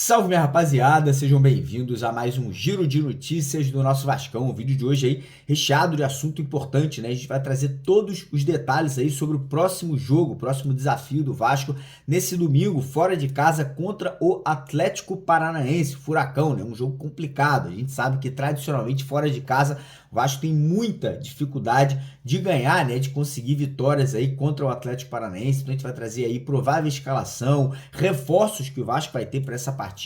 Salve, minha rapaziada, sejam bem-vindos a mais um giro de notícias do nosso Vascão. O vídeo de hoje aí recheado de assunto importante, né? A gente vai trazer todos os detalhes aí sobre o próximo jogo, o próximo desafio do Vasco nesse domingo, fora de casa contra o Atlético Paranaense, Furacão, né? Um jogo complicado. A gente sabe que tradicionalmente fora de casa o Vasco tem muita dificuldade de ganhar, né? De conseguir vitórias aí contra o Atlético Paranaense. Então a gente vai trazer aí provável escalação, reforços que o Vasco vai ter para essa partida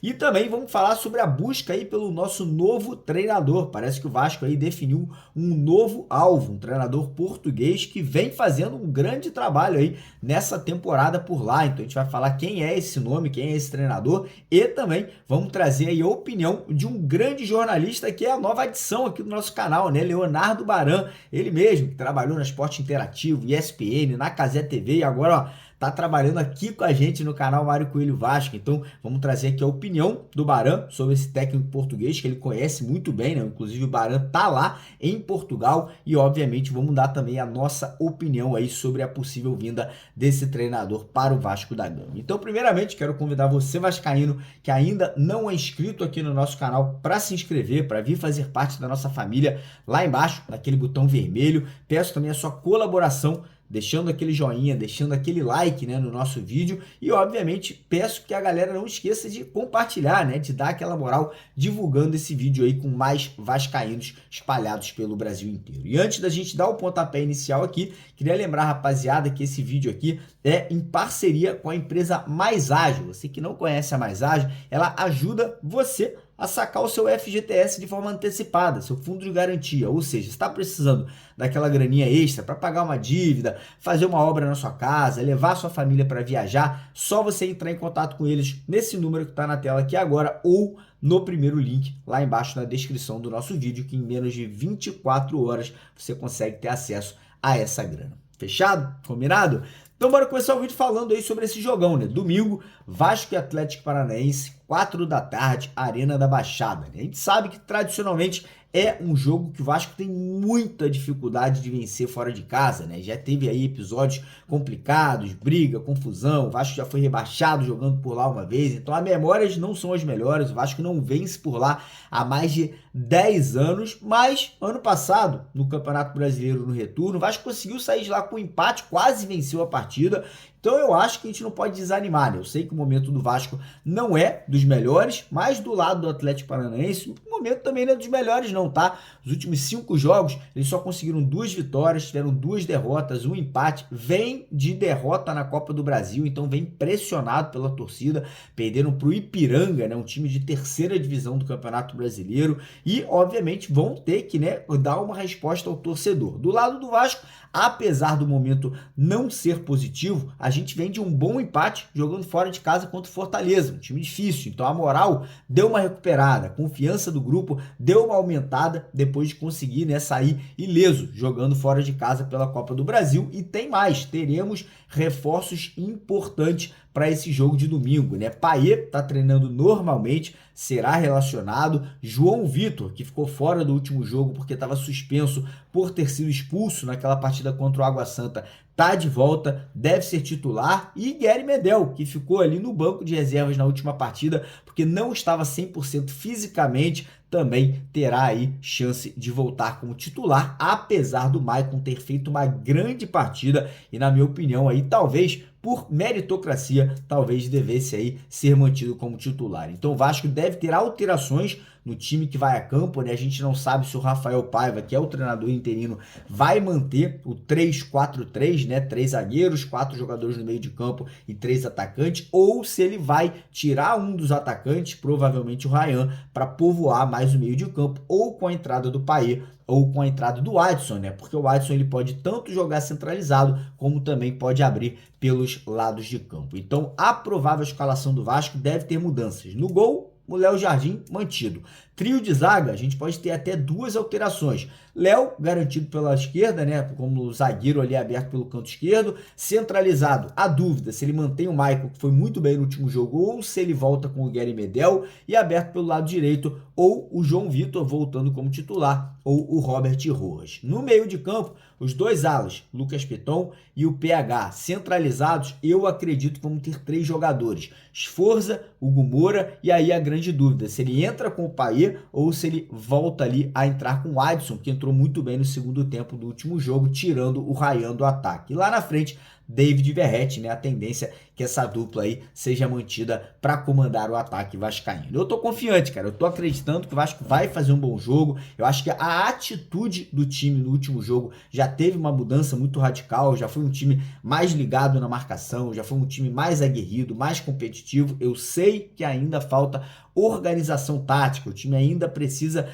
e também vamos falar sobre a busca aí pelo nosso novo treinador. Parece que o Vasco aí definiu um novo alvo, um treinador português que vem fazendo um grande trabalho aí nessa temporada por lá. Então a gente vai falar quem é esse nome, quem é esse treinador e também vamos trazer aí a opinião de um grande jornalista que é a nova adição aqui do nosso canal, né? Leonardo Baran, ele mesmo que trabalhou na Esporte Interativo, ESPN, na Cazé TV e agora, ó, tá trabalhando aqui com a gente no canal Mário Coelho Vasco. Então vamos trazer aqui a opinião do Baran sobre esse técnico português que ele conhece muito bem, né? Inclusive o Baran tá lá em Portugal e obviamente vamos dar também a nossa opinião aí sobre a possível vinda desse treinador para o Vasco da Gama. Então primeiramente quero convidar você vascaíno que ainda não é inscrito aqui no nosso canal para se inscrever, para vir fazer parte da nossa família lá embaixo, naquele botão vermelho. Peço também a sua colaboração deixando aquele joinha, deixando aquele like, né, no nosso vídeo e obviamente peço que a galera não esqueça de compartilhar, né, de dar aquela moral divulgando esse vídeo aí com mais vascaínos espalhados pelo Brasil inteiro. E antes da gente dar o pontapé inicial aqui, queria lembrar, rapaziada, que esse vídeo aqui é em parceria com a empresa Mais Ágil. Você que não conhece a Mais Ágil, ela ajuda você a sacar o seu FGTS de forma antecipada, seu fundo de garantia, ou seja, está precisando daquela graninha extra para pagar uma dívida, fazer uma obra na sua casa, levar a sua família para viajar, só você entrar em contato com eles nesse número que está na tela aqui agora ou no primeiro link lá embaixo na descrição do nosso vídeo, que em menos de 24 horas você consegue ter acesso a essa grana. Fechado? Combinado? Então bora começar o vídeo falando aí sobre esse jogão, né? Domingo, Vasco e Atlético Paranaense, 4 da tarde, Arena da Baixada, né? A gente sabe que tradicionalmente é um jogo que o Vasco tem muita dificuldade de vencer fora de casa, né? Já teve aí episódios complicados, briga, confusão, o Vasco já foi rebaixado jogando por lá uma vez, então as memórias não são as melhores, o Vasco não vence por lá há mais de 10 anos, mas ano passado, no Campeonato Brasileiro no retorno, o Vasco conseguiu sair de lá com um empate, quase venceu a partida. Então eu acho que a gente não pode desanimar, né? Eu sei que o momento do Vasco não é dos melhores, mas do lado do Atlético Paranaense, o momento também não é dos melhores não, tá? Os últimos 5 jogos, eles só conseguiram 2 vitórias, tiveram 2 derrotas, um empate, vem de derrota na Copa do Brasil, então vem pressionado pela torcida, perderam pro Ipiranga, né? Um time de terceira divisão do Campeonato Brasileiro e, obviamente, vão ter que, né, dar uma resposta ao torcedor. Do lado do Vasco, apesar do momento não ser positivo, a gente vem de um bom empate jogando fora de casa contra o Fortaleza, um time difícil. Então a moral deu uma recuperada, a confiança do grupo deu uma aumentada depois de conseguir, né, sair ileso jogando fora de casa pela Copa do Brasil. E tem mais, teremos reforços importantes para esse jogo de domingo, né? Payet tá treinando normalmente, será relacionado. João Vitor, que ficou fora do último jogo porque estava suspenso por ter sido expulso naquela partida contra o Água Santa, tá de volta, deve ser titular. E Guilherme Medel, que ficou ali no banco de reservas na última partida porque não estava 100% fisicamente, também terá aí chance de voltar como titular, apesar do Maicon ter feito uma grande partida e, na minha opinião, aí talvez por meritocracia, talvez devesse aí ser mantido como titular. Então o Vasco deve ter alterações no time que vai a campo, né? A gente não sabe se o Rafael Paiva, que é o treinador interino, vai manter o 3-4-3, né? 3 zagueiros, 4 jogadores no meio de campo e 3 atacantes, ou se ele vai tirar um dos atacantes, provavelmente o Ryan, para povoar mais o meio de campo, ou com a entrada do Payet, ou com a entrada do Adson, né? Porque o Adson ele pode tanto jogar centralizado, como também pode abrir pelos lados de campo. Então, a provável escalação do Vasco deve ter mudanças. No gol, o Léo Jardim mantido. Trio de zaga, a gente pode ter até 2 alterações. Léo, garantido pela esquerda, né, como zagueiro ali aberto pelo canto esquerdo. Centralizado, a dúvida se ele mantém o Maicon, que foi muito bem no último jogo, ou se ele volta com o Gary Medel. E aberto pelo lado direito, ou o João Vitor voltando como titular, ou o Robert Rojas. No meio de campo, os 2 alas, Lucas Piton e o PH, centralizados, eu acredito que vamos ter 3 jogadores. Sforza, Hugo Moura, e aí a grande dúvida, se ele entra com o Payet ou se ele volta ali a entrar com o Adson, que entrou muito bem no segundo tempo do último jogo, tirando o Ryan do ataque. E lá na frente, David Verratti, né? A tendência é que essa dupla aí seja mantida para comandar o ataque vascaíno. Eu tô confiante, cara. Eu tô acreditando que o Vasco vai fazer um bom jogo. Eu acho que a atitude do time no último jogo já teve uma mudança muito radical. Já foi um time mais ligado na marcação, já foi um time mais aguerrido, mais competitivo. Eu sei que ainda falta organização tática, o time ainda precisa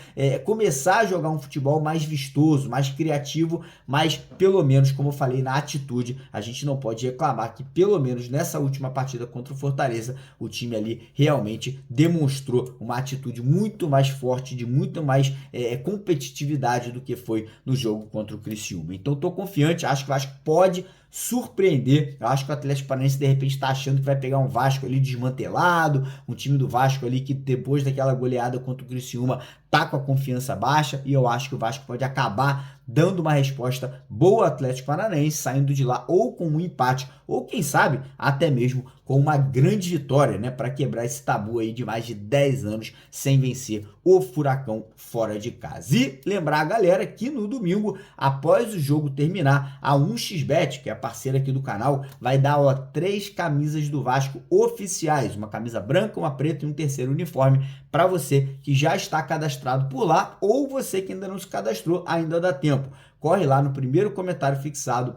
começar a jogar um futebol mais vistoso, mais criativo, mas pelo menos, como eu falei, na atitude, a gente não pode reclamar que pelo menos nessa última partida contra o Fortaleza, o time ali realmente demonstrou uma atitude muito mais forte, de muito mais competitividade do que foi no jogo contra o Criciúma. Então estou confiante, acho que o Vasco pode surpreender. Eu acho que o Atlético Paranaense de repente está achando que vai pegar um Vasco ali desmantelado, um time do Vasco ali que depois daquela goleada contra o Criciúma tá com a confiança baixa, e eu acho que o Vasco pode acabar dando uma resposta boa ao Atlético Paranaense, saindo de lá ou com um empate, ou quem sabe até mesmo com uma grande vitória, né, para quebrar esse tabu aí de mais de 10 anos sem vencer o Furacão fora de casa. E lembrar a galera que no domingo, após o jogo terminar, a 1xBet, que é a parceira aqui do canal, vai dar 3 camisas do Vasco oficiais, uma camisa branca, uma preta e um terceiro uniforme para você que já está cadastrado por lá, ou você que ainda não se cadastrou, ainda dá tempo. Corre lá no primeiro comentário fixado,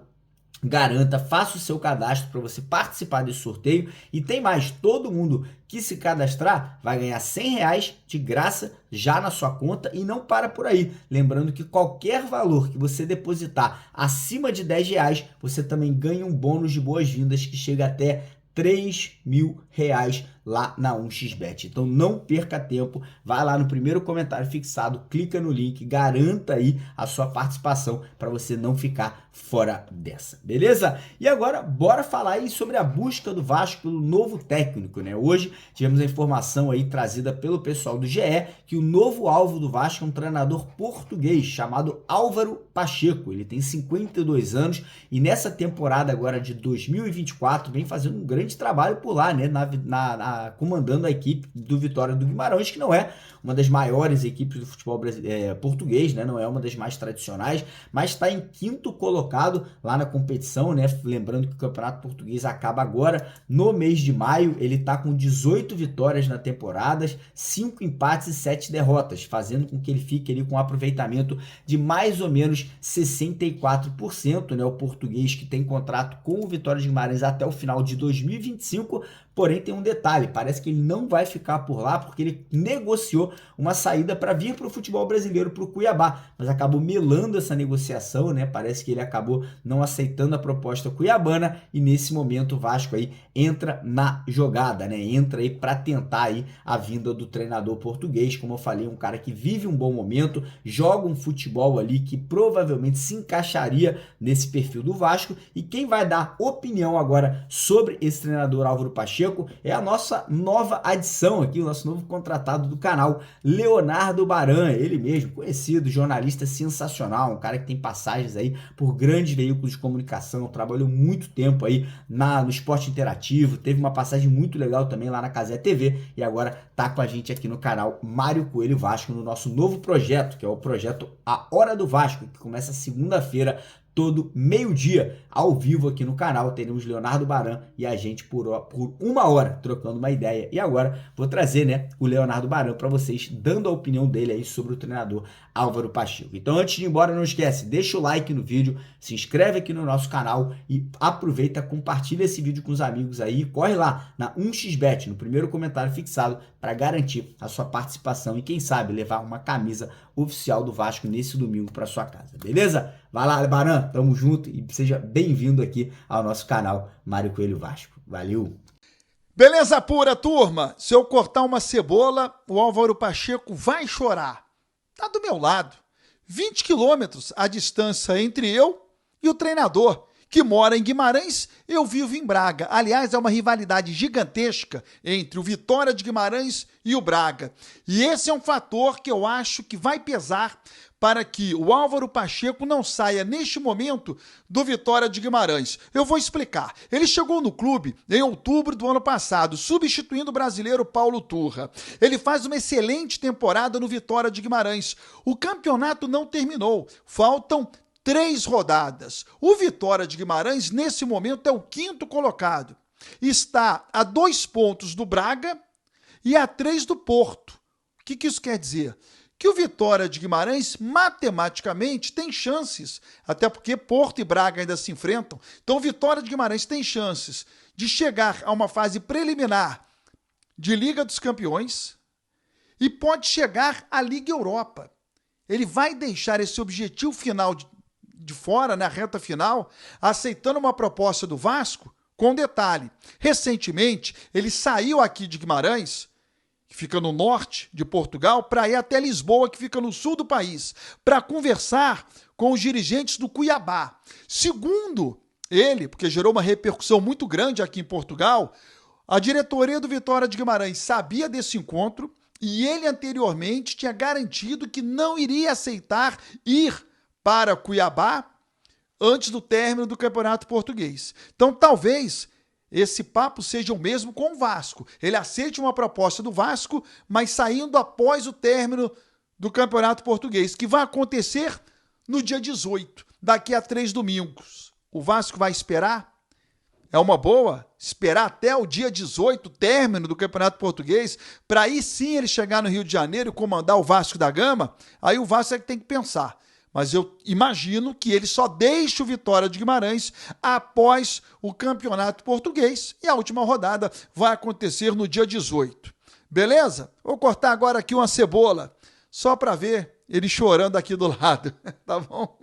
garanta, faça o seu cadastro para você participar desse sorteio. E tem mais, todo mundo que se cadastrar vai ganhar R$100 de graça já na sua conta, e não para por aí. Lembrando que qualquer valor que você depositar acima de R$10, você também ganha um bônus de boas-vindas que chega até R$3.000 lá na 1xBet. Então não perca tempo, vai lá no primeiro comentário fixado, clica no link, garanta aí a sua participação para você não ficar fora dessa, beleza? E agora bora falar aí sobre a busca do Vasco pelo novo técnico, né? Hoje tivemos a informação aí trazida pelo pessoal do GE que o novo alvo do Vasco é um treinador português chamado Álvaro Pacheco. Ele tem 52 anos e nessa temporada agora de 2024 vem fazendo um grande trabalho por lá, né? Comandando a equipe do Vitória do Guimarães, que não é uma das maiores equipes do futebol português, né? Não é uma das mais tradicionais, mas está em 5º colocado lá na competição, né? Lembrando que o Campeonato Português acaba agora no mês de maio. Ele está com 18 vitórias na temporada, 5 empates e 7 derrotas, fazendo com que ele fique ali com um aproveitamento de mais ou menos 64%, né? O português que tem contrato com o Vitória de Guimarães até o final de 2025, porém tem um detalhe, parece que ele não vai ficar por lá porque ele negociou uma saída para vir para o futebol brasileiro, para o Cuiabá, mas acabou melando essa negociação, né? Parece que ele acabou não aceitando a proposta cuiabana, e nesse momento o Vasco aí entra na jogada, né? Entra aí para tentar aí a vinda do treinador português, como eu falei, um cara que vive um bom momento, joga um futebol ali que provavelmente se encaixaria nesse perfil do Vasco. E quem vai dar opinião agora sobre esse treinador Álvaro Pacheco é a nossa nova adição aqui, o nosso novo contratado do canal, Leonardo Baran, ele mesmo, conhecido, jornalista sensacional, um cara que tem passagens aí por grandes veículos de comunicação, trabalhou muito tempo aí no esporte interativo, teve uma passagem muito legal também lá na Cazé TV, e agora tá com a gente aqui no canal Mário Coelho Vasco, no nosso novo projeto, que é o projeto A Hora do Vasco, que começa segunda-feira, todo meio-dia, ao vivo aqui no canal. Teremos Leonardo Baran e a gente por 1 hora trocando uma ideia. E agora vou trazer, né, o Leonardo Baran para vocês, dando a opinião dele aí sobre o treinador Álvaro Pacheco. Então, antes de ir embora, não esquece, deixa o like no vídeo, se inscreve aqui no nosso canal e aproveita, compartilha esse vídeo com os amigos aí, corre lá na 1xBet, no primeiro comentário fixado, para garantir a sua participação e quem sabe levar uma camisa oficial do Vasco nesse domingo para sua casa, beleza? Vai lá, Baran, tamo junto e seja bem-vindo aqui ao nosso canal Mário Coelho Vasco. Valeu! Beleza pura, turma? Se eu cortar uma cebola, o Álvaro Pacheco vai chorar. Tá do meu lado. 20 quilômetros a distância entre eu e o treinador, que mora em Guimarães, eu vivo em Braga. Aliás, é uma rivalidade gigantesca entre o Vitória de Guimarães e o Braga. E esse é um fator que eu acho que vai pesar para que o Álvaro Pacheco não saia neste momento do Vitória de Guimarães. Eu vou explicar. Ele chegou no clube em outubro do ano passado, substituindo o brasileiro Paulo Turra. Ele faz uma excelente temporada no Vitória de Guimarães. O campeonato não terminou. Faltam 3 rodadas. O Vitória de Guimarães, nesse momento, é o 5º colocado. Está a 2 pontos do Braga e a 3 do Porto. O que isso quer dizer? Que o Vitória de Guimarães, matematicamente, tem chances, até porque Porto e Braga ainda se enfrentam. Então, o Vitória de Guimarães tem chances de chegar a uma fase preliminar de Liga dos Campeões e pode chegar à Liga Europa. Ele vai deixar esse objetivo final de fora, na reta final, aceitando uma proposta do Vasco, com detalhe. Recentemente, ele saiu aqui de Guimarães, que fica no norte de Portugal, para ir até Lisboa, que fica no sul do país, para conversar com os dirigentes do Cuiabá. Segundo ele, porque gerou uma repercussão muito grande aqui em Portugal, a diretoria do Vitória de Guimarães sabia desse encontro e ele anteriormente tinha garantido que não iria aceitar ir para Cuiabá antes do término do Campeonato Português. Então, talvez esse papo seja o mesmo com o Vasco. Ele aceite uma proposta do Vasco, mas saindo após o término do Campeonato Português, que vai acontecer no dia 18, daqui a 3 domingos. O Vasco vai esperar? É uma boa esperar até o dia 18, término do Campeonato Português, para aí sim ele chegar no Rio de Janeiro e comandar o Vasco da Gama? Aí o Vasco é que tem que pensar. Mas eu imagino que ele só deixe o Vitória de Guimarães após o Campeonato Português e a última rodada vai acontecer no dia 18. Beleza? Vou cortar agora aqui uma cebola, só para ver ele chorando aqui do lado, tá bom?